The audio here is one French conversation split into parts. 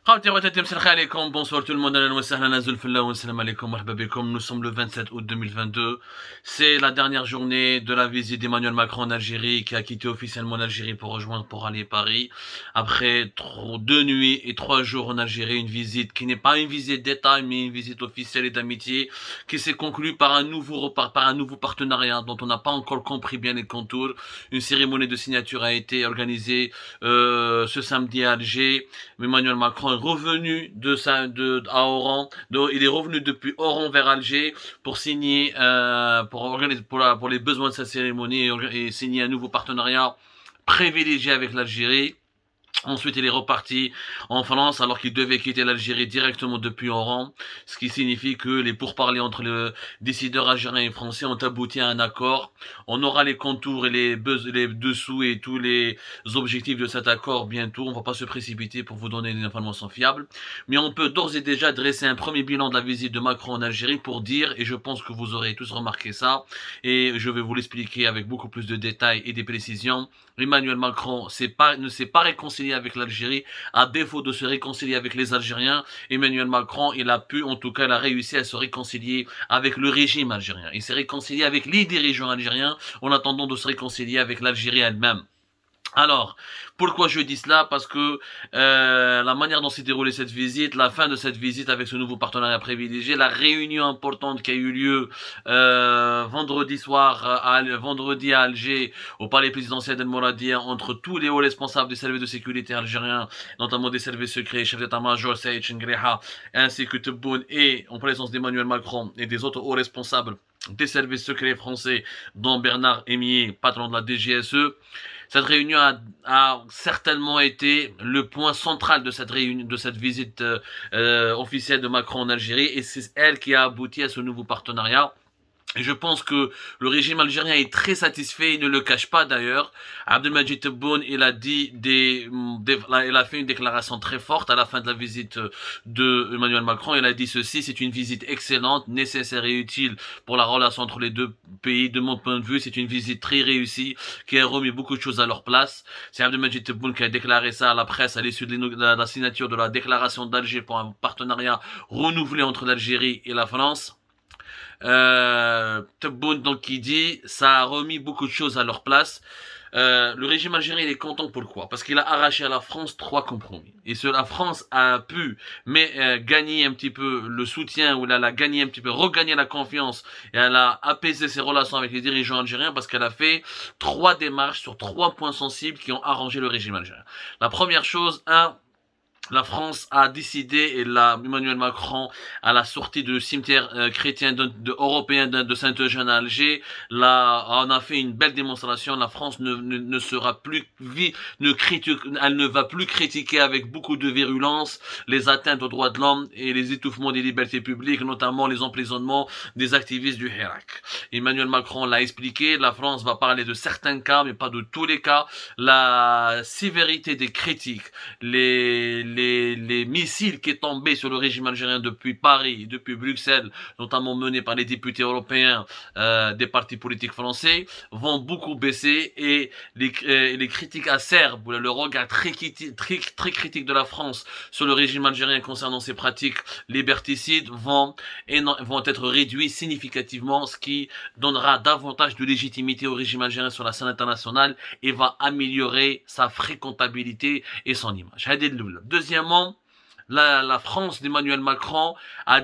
Bonsoir tout le monde, nous sommes le 27 août 2022. C'est la dernière journée de la visite d'Emmanuel Macron en Algérie, qui a quitté officiellement l'Algérie pour aller à Paris. Après 2 nuits et 3 jours en Algérie, une visite qui n'est pas une visite d'État, mais une visite officielle et d'amitié, qui s'est conclue par un nouveau partenariat dont on n'a pas encore compris bien les contours. Une cérémonie de signature a été organisée ce samedi à Alger. Emmanuel Macron est revenu à Oran. Il est revenu depuis Oran vers Alger pour signer, pour les besoins de sa cérémonie et signer un nouveau partenariat privilégié avec l'Algérie. Ensuite, il est reparti en France alors qu'il devait quitter l'Algérie directement depuis Oran, ce qui signifie que les pourparlers entre les décideurs algériens et français ont abouti à un accord. On aura les contours et les dessous et tous les objectifs de cet accord bientôt. On ne va pas se précipiter pour vous donner des informations fiables, mais on peut d'ores et déjà dresser un premier bilan de la visite de Macron en Algérie pour dire, et je pense que vous aurez tous remarqué ça, et je vais vous l'expliquer avec beaucoup plus de détails et des précisions. Emmanuel Macron ne s'est pas réconcilié avec l'Algérie, à défaut de se réconcilier avec les Algériens. Emmanuel Macron, il a réussi à se réconcilier avec le régime algérien. Il s'est réconcilié avec les dirigeants algériens en attendant de se réconcilier avec l'Algérie elle-même. Alors, pourquoi je dis cela? Parce que la manière dont s'est déroulée cette visite, la fin de cette visite avec ce nouveau partenariat privilégié, la réunion importante qui a eu lieu vendredi à Alger, au palais présidentiel d'El Mouradia, entre tous les hauts responsables des services de sécurité algériens, notamment des services secrets, chef d'état-major Saïd Chengreha, ainsi que Tebboune, et en présence d'Emmanuel Macron et des autres hauts responsables des services secrets français, dont Bernard Emier, patron de la DGSE. Cette réunion a certainement été le point central de cette visite officielle de Macron en Algérie, et c'est elle qui a abouti à ce nouveau partenariat. Et je pense que le régime algérien est très satisfait, il ne le cache pas d'ailleurs. Abdelmadjid Tebboune, il a fait une déclaration très forte à la fin de la visite de Emmanuel Macron. Il a dit ceci: c'est une visite excellente, nécessaire et utile pour la relation entre les deux pays. De mon point de vue, c'est une visite très réussie qui a remis beaucoup de choses à leur place. C'est Abdelmadjid Tebboune qui a déclaré ça à la presse à l'issue de la signature de la déclaration d'Alger pour un partenariat renouvelé entre l'Algérie et la France. Tebboune, donc, qui dit ça a remis beaucoup de choses à leur place. Le régime algérien, il est content. Pourquoi? Parce qu'il a arraché à la France 3 compromis. Et la France a pu gagner un petit peu le soutien, ou elle a gagné un petit peu, regagner la confiance, et elle a apaisé ses relations avec les dirigeants algériens parce qu'elle a fait 3 démarches sur 3 points sensibles qui ont arrangé le régime algérien. La première chose, la France a décidé, et Emmanuel Macron, à la sortie du cimetière chrétien européen de Saint-Eugène à Alger, on a fait une belle démonstration. La France ne sera plus elle ne va plus critiquer avec beaucoup de virulence les atteintes aux droits de l'homme et les étouffements des libertés publiques, notamment les emprisonnements des activistes du Hirak. Emmanuel Macron l'a expliqué, la France va parler de certains cas, mais pas de tous les cas. La sévérité des critiques, les missiles qui est tombé sur le régime algérien depuis Paris, depuis Bruxelles, notamment menés par les députés européens des partis politiques français, vont beaucoup baisser, et les critiques acerbes, le regard très critique de la France sur le régime algérien concernant ses pratiques liberticides vont être réduits significativement, ce qui donnera davantage de légitimité au régime algérien sur la scène internationale et va améliorer sa fréquentabilité et son image. Deuxièmement, la France d'Emmanuel Macron a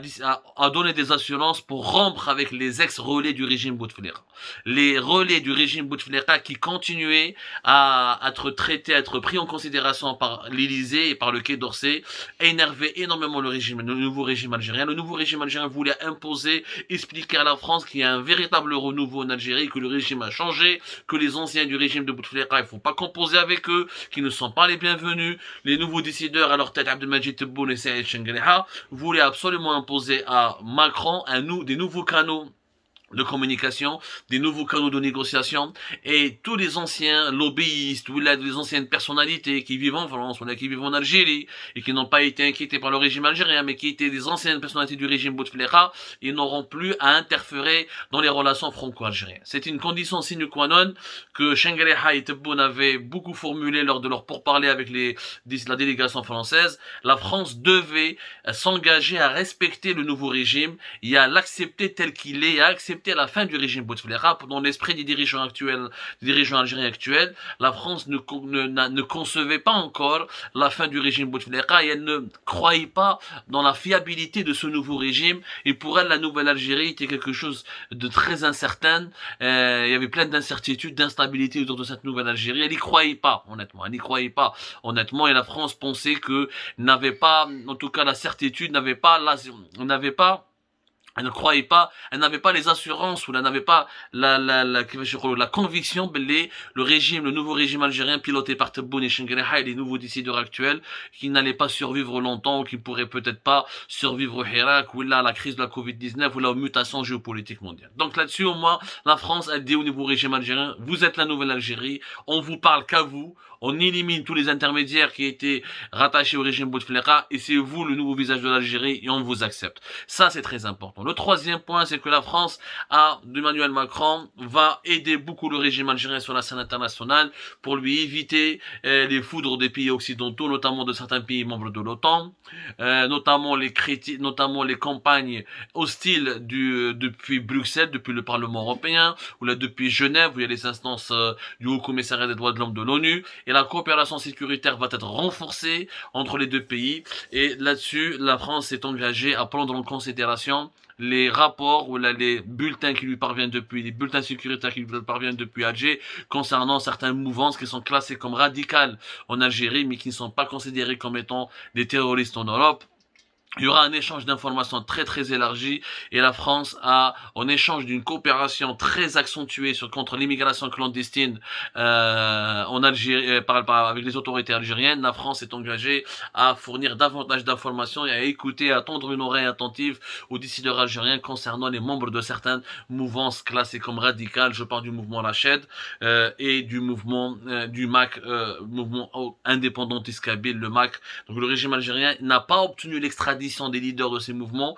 donné des assurances pour rompre avec les ex-relais du régime Bouteflika. Les relais du régime Bouteflika qui continuaient à être traités, à être pris en considération par l'Élysée et par le Quai d'Orsay, énervaient énormément le nouveau régime algérien. Le nouveau régime algérien voulait imposer, expliquer à la France qu'il y a un véritable renouveau en Algérie, que le régime a changé, que les anciens du régime de Bouteflika, il ne faut pas composer avec eux, qu'ils ne sont pas les bienvenus. Les nouveaux décideurs, à leur tête Abdelmadjid Tebboune et Saïd Chengreha, voulaient absolument imposer à Macron des nouveaux canaux de communication, des nouveaux canaux de négociation, et tous les anciens lobbyistes ou les anciennes personnalités qui vivent en France ou qui vivent en Algérie et qui n'ont pas été inquiétés par le régime algérien mais qui étaient des anciennes personnalités du régime Bouteflika, ils n'auront plus à interférer dans les relations franco-algériennes. C'est une condition sine qua non que Chengerha et Tebboune avaient beaucoup formulé lors de leur pourparlers avec la délégation française. La France devait s'engager à respecter le nouveau régime et à l'accepter tel qu'il est, et à accepter à la fin du régime Bouteflika. Dans l'esprit des dirigeants actuels, des dirigeants algériens actuels, la France ne concevait pas encore la fin du régime Bouteflika et elle ne croyait pas dans la fiabilité de ce nouveau régime. Et pour elle, la nouvelle Algérie était quelque chose de très incertain. Il y avait plein d'incertitudes, d'instabilité autour de cette nouvelle Algérie. Elle n'y croyait pas, honnêtement. Elle n'y croyait pas, honnêtement. Et la France pensait que n'avait pas, en tout cas la certitude, elle ne croyait pas, elle n'avait pas les assurances ou elle n'avait pas la conviction que le nouveau régime algérien piloté par Tebboune et Chengerha et les nouveaux décideurs actuels qui n'allaient pas survivre longtemps ou qui pourraient peut-être pas survivre au Hirak ou là à la crise de la Covid-19 ou là aux mutations géopolitiques mondiales. Donc là-dessus, au moins, la France a dit au nouveau régime algérien, vous êtes la nouvelle Algérie, on vous parle qu'à vous, on élimine tous les intermédiaires qui étaient rattachés au régime Bouteflika et c'est vous le nouveau visage de l'Algérie et on vous accepte. Ça, c'est très important. Le troisième point, c'est que la France, d'Emmanuel Macron, va aider beaucoup le régime algérien sur la scène internationale pour lui éviter les foudres des pays occidentaux, notamment de certains pays membres de l'OTAN, notamment les campagnes hostiles depuis Bruxelles, depuis le Parlement européen, ou là depuis Genève, où il y a les instances du Haut Commissariat des droits de l'homme de l'ONU, et la coopération sécuritaire va être renforcée entre les deux pays, et là-dessus, la France s'est engagée à prendre en considération les rapports ou là, les bulletins qui lui parviennent depuis, les bulletins sécuritaires qui lui parviennent depuis Alger concernant certaines mouvances qui sont classées comme radicales en Algérie mais qui ne sont pas considérées comme étant des terroristes en Europe. Il y aura un échange d'informations très très élargi et la France a, en échange d'une coopération très accentuée contre l'immigration clandestine en Algérie, avec les autorités algériennes, la France est engagée à fournir davantage d'informations et à écouter, à tendre une oreille attentive aux décideurs algériens concernant les membres de certaines mouvances classées comme radicales. Je parle du mouvement Lached et du mouvement du MAC, mouvement indépendantiste kabyle, le MAC. Donc le régime algérien n'a pas obtenu l'extradition des leaders de ces mouvements,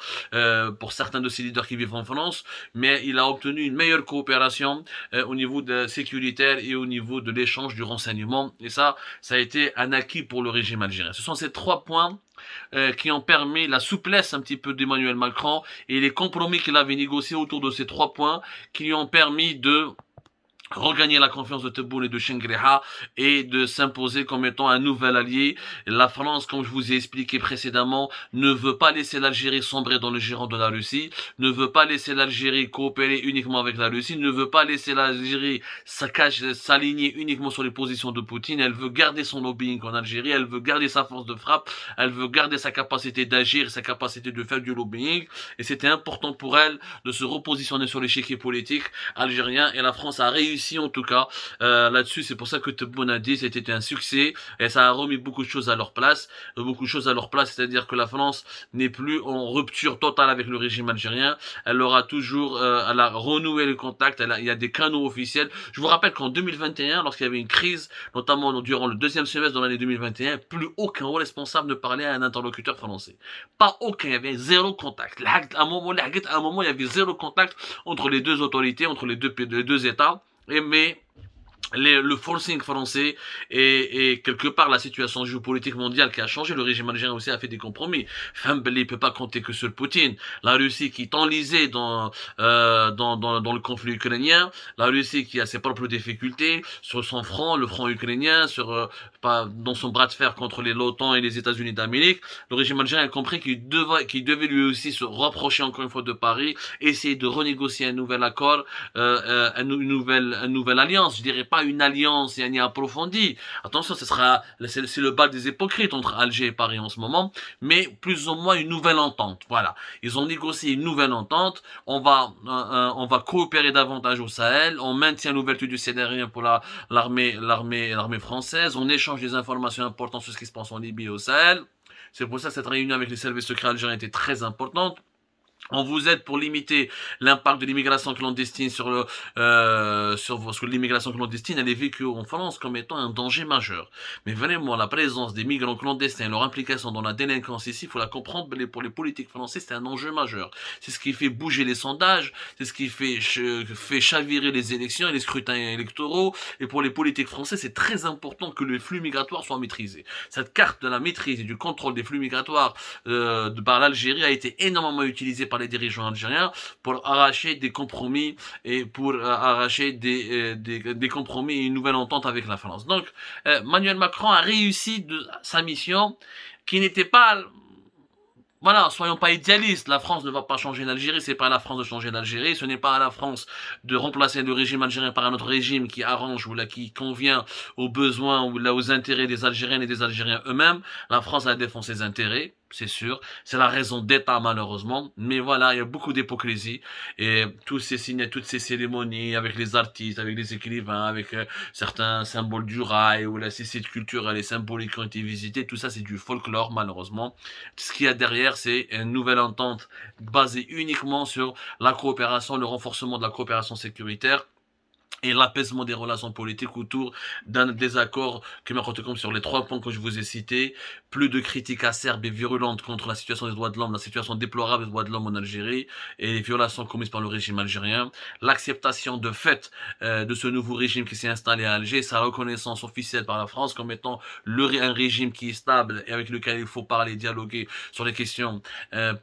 pour certains de ces leaders qui vivent en France, mais il a obtenu une meilleure coopération au niveau sécuritaire et au niveau de l'échange du renseignement, et ça a été un acquis pour le régime algérien. Ce sont ces trois points qui ont permis la souplesse un petit peu d'Emmanuel Macron et les compromis qu'il avait négociés autour de ces trois points qui lui ont permis de regagner la confiance de Tebboune et de Chengerha et de s'imposer comme étant un nouvel allié. La France, comme je vous ai expliqué précédemment, ne veut pas laisser l'Algérie sombrer dans le giron de la Russie, ne veut pas laisser l'Algérie coopérer uniquement avec la Russie, ne veut pas laisser l'Algérie s'aligner uniquement sur les positions de Poutine. Elle veut garder son lobbying en Algérie, elle veut garder sa force de frappe, elle veut garder sa capacité d'agir, sa capacité de faire du lobbying, et c'était important pour elle de se repositionner sur l'échiquier politique algérien, et la France a réussi en tout cas là-dessus. C'est pour ça que Tebboune a dit c'était un succès et ça a remis beaucoup de choses à leur place, c'est-à-dire que la France n'est plus en rupture totale avec le régime algérien, elle aura toujours elle a renoué le contact, il y a des canaux officiels. Je vous rappelle qu'en 2021, lorsqu'il y avait une crise, notamment durant le deuxième semestre de l'année 2021, plus aucun responsable ne parlait à un interlocuteur français, pas aucun, il y avait zéro contact. À un moment il y avait zéro contact entre les deux autorités, entre les deux États. Mais le forcing français et quelque part la situation géopolitique mondiale qui a changé, le régime algérien aussi a fait des compromis. Il peut pas compter que sur Poutine. La Russie qui est enlisée dans le conflit ukrainien, la Russie qui a ses propres difficultés sur son front, le front ukrainien, dans son bras de fer contre l'OTAN et les États-Unis d'Amérique. Le régime algérien a compris qu'il devait lui aussi se rapprocher encore une fois de Paris, essayer de renégocier un nouvel accord, une nouvelle alliance. Je dirais pas une alliance approfondie. Attention, c'est le bal des hypocrites entre Alger et Paris en ce moment, mais plus ou moins une nouvelle entente. Voilà. Ils ont négocié une nouvelle entente. On va coopérer davantage au Sahel. On maintient l'ouverture du CNRI pour l'armée française. On échange des informations importantes sur ce qui se passe en Libye et au Sahel. C'est pour ça que cette réunion avec les services secrets algériens était très importante. On vous aide pour limiter l'impact de l'immigration clandestine parce que l'immigration clandestine, elle est vécue en France comme étant un danger majeur. Mais vraiment, la présence des migrants clandestins et leur implication dans la délinquance ici, il faut la comprendre, pour les politiques français, c'est un enjeu majeur. C'est ce qui fait bouger les sondages, c'est ce qui fait chavirer les élections et les scrutins électoraux. Et pour les politiques français, c'est très important que les flux migratoires soient maîtrisés. Cette carte de la maîtrise et du contrôle des flux migratoires par l'Algérie a été énormément utilisée par les dirigeants algériens pour arracher des compromis et pour arracher des compromis et une nouvelle entente avec la France. Donc, Emmanuel Macron a réussi sa mission qui n'était pas voilà, soyons pas idéalistes. La France ne va pas changer l'Algérie. C'est pas à la France de changer l'Algérie. Ce n'est pas à la France de remplacer le régime algérien par un autre régime qui arrange ou là qui convient aux besoins ou là aux intérêts des Algériennes et des Algériens eux-mêmes. La France a défendu ses intérêts, c'est sûr. C'est la raison d'État malheureusement. Mais voilà, il y a beaucoup d'hypocrisie et tous ces signes, toutes ces cérémonies avec les artistes, avec les écrivains, avec certains symboles du rail ou là ces sites culturels et symboliques qui ont été visités. Tout ça, c'est du folklore malheureusement. Ce qu'il y a derrière, c'est une nouvelle entente basée uniquement sur la coopération, le renforcement de la coopération sécuritaire et l'apaisement des relations politiques autour d'un désaccord qui m'a compte sur les 3 points que je vous ai cités, plus de critiques acerbes et virulentes contre la situation des droits de l'homme, la situation déplorable des droits de l'homme en Algérie et les violations commises par le régime algérien, l'acceptation de fait de ce nouveau régime qui s'est installé à Alger, sa reconnaissance officielle par la France comme étant un régime qui est stable et avec lequel il faut parler, dialoguer sur les questions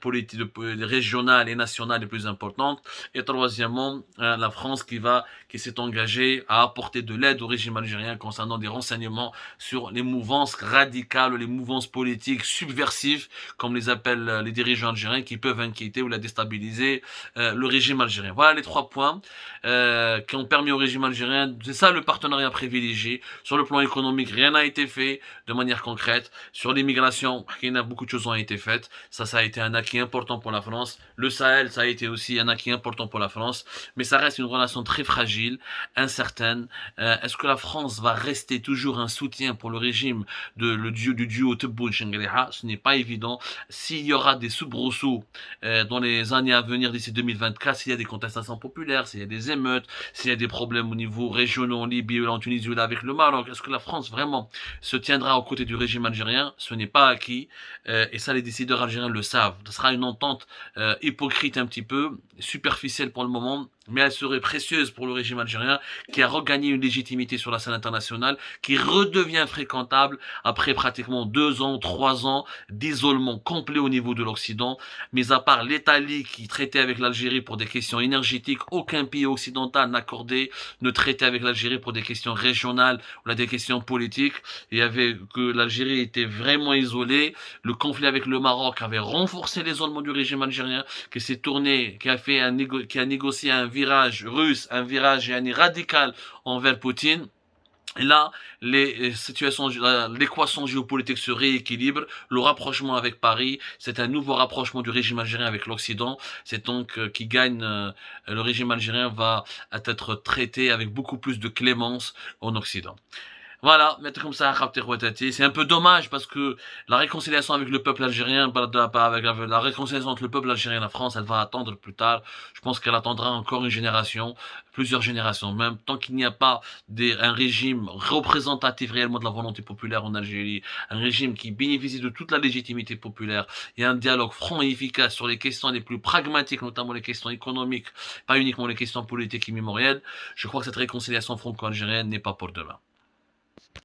politiques, régionales et nationales les plus importantes, et troisièmement, la France qui s'est engagé à apporter de l'aide au régime algérien concernant des renseignements sur les mouvances radicales, les mouvances politiques subversives, comme les appellent les dirigeants algériens, qui peuvent inquiéter ou la déstabiliser le régime algérien. Voilà les 3 points qui ont permis au régime algérien, c'est ça le partenariat privilégié. Sur le plan économique, rien n'a été fait de manière concrète. Sur l'immigration, beaucoup de choses ont été faites. Ça a été un acquis important pour la France. Le Sahel, ça a été aussi un acquis important pour la France. Mais ça reste une relation très fragile, incertaine. Est-ce que la France va rester toujours un soutien pour le régime du duo Tebboune-Chengheleha? Ce n'est pas évident. S'il y aura des soubresauts dans les années à venir d'ici 2024, s'il y a des contestations populaires, s'il y a des émeutes, s'il y a des problèmes au niveau régional en Libye ou en Tunisie ou là avec le Maroc, est-ce que la France vraiment se tiendra aux côtés du régime algérien? Ce n'est pas acquis et ça les décideurs algériens le savent. Ce sera une entente hypocrite un petit peu, superficielle pour le moment, mais elle serait précieuse pour le régime algérien qui a regagné une légitimité sur la scène internationale, qui redevient fréquentable après pratiquement 2 ans, 3 ans d'isolement complet au niveau de l'Occident. Mais à part l'Italie qui traitait avec l'Algérie pour des questions énergétiques, aucun pays occidental ne traitait avec l'Algérie pour des questions régionales ou des questions politiques. Il y avait que l'Algérie était vraiment isolée. Le conflit avec le Maroc avait renforcé l'isolement du régime algérien, qui s'est tourné, qui a négocié un virage russe, un virage radical envers Poutine. Et là, l'équation géopolitique se rééquilibre. Le rapprochement avec Paris, c'est un nouveau rapprochement du régime algérien avec l'Occident. C'est donc qui gagne. Le régime algérien va être traité avec beaucoup plus de clémence en Occident. Voilà, mettre comme ça, c'est un peu dommage parce que la réconciliation avec le peuple algérien, avec la réconciliation entre le peuple algérien et la France, elle va attendre plus tard. Je pense qu'elle attendra encore une génération, plusieurs générations même, tant qu'il n'y a pas un régime représentatif réellement de la volonté populaire en Algérie, un régime qui bénéficie de toute la légitimité populaire et un dialogue franc et efficace sur les questions les plus pragmatiques, notamment les questions économiques, pas uniquement les questions politiques et mémorielles. Je crois que cette réconciliation franco-algérienne n'est pas pour demain.